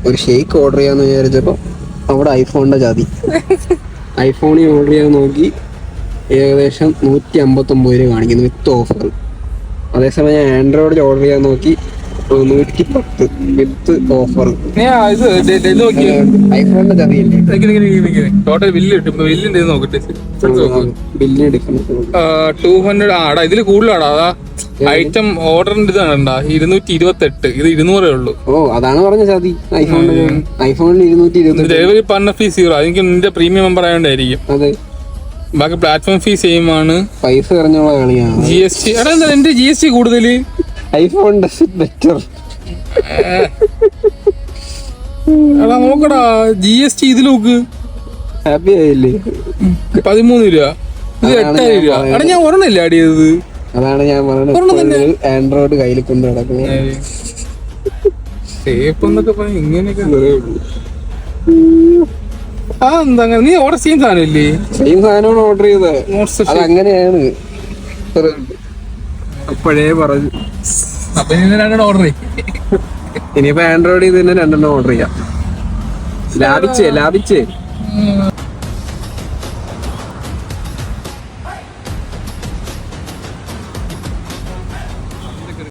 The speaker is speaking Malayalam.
ഒരു ഷേക്ക് ഓർഡർ ചെയ്യാന്ന് വിചാരിച്ചപ്പോ അവിടെ ഐഫോണിന്റെ ജാതി. ഐഫോണിൽ ഓർഡർ ചെയ്യാൻ നോക്കി ഏകദേശം 159 രൂപ കാണിക്കുന്നു വിത്ത് ഓഫർ. അതേസമയം ഞാൻ ആൻഡ്രോയിഡിൽ ഓർഡർ ചെയ്യാൻ നോക്കി 110 വിത്ത് ഓഫർ. ഐഫോണിന്റെ ജാതിയല്ലേ. ടോട്ടൽ ബില്ല് കിട്ടും. ബില്ലിന്റെ നോക്കട്ടെ. ബില്ലിന് ഡിഫറൻസ് 200 ആടാ. ഇതില് കൂടുതലാടാ. അതാ ഐറ്റം ഓർഡറിന്റെ ഇതാണ്ടാ 228. ഇത് 200 ഉള്ളൂ. ഓ അതാണ് പറഞ്ഞ ജാതി. ഐഫോണിന് 220. Delivery partner fees 0. എനിക്ക് നിന്റെ പ്രീമിയം മെമ്പർ ആയതുകൊണ്ടായിരിക്കും. അതെ. ബാക്കി പ്ലാറ്റ്ഫോം ഫീസ് സെയിം ആണ്. പൈസ പറഞ്ഞോളാ കളിയാണ്. GST എടാ എന്താ എന്റെ GST കൂടുതല്? ഐഫോണിന്റെ ബെറ്റർ. എടാ നോക്കടാ GST ഇതിൽ നോക്ക്. ഹാപ്പി ആയില്ലേ? 13 രൂപ. ഇത് 8000 രൂപ. എടാ ഞാൻ ഒരെണ്ണല്ലേ ആഡ് ചെയ്തത്. അതാണ് ഞാൻ പറഞ്ഞത്. ആൻഡ്രോയിഡ് കയ്യിൽ കൊണ്ട് നടക്കുന്നത് സേഫ് എന്നൊക്കെ പറഞ്ഞ ഇങ്ങനെയൊക്കെ എന്താ നീ ഓർഡർ സെയിം സാധനമില്ലേ? സെയിം സാധനമാണ് ഓർഡർ ചെയ്തത്. അത് അങ്ങനെയാണ് അപ്പോഴേ പറഞ്ഞു. അപ്പൊ ഓർഡർ ചെയ്യും. ഇനിയിപ്പോ ആൻഡ്രോയിഡ് തന്നെ 2 ഓർഡർ ചെയ്യാം. ലാഭിച്ചേ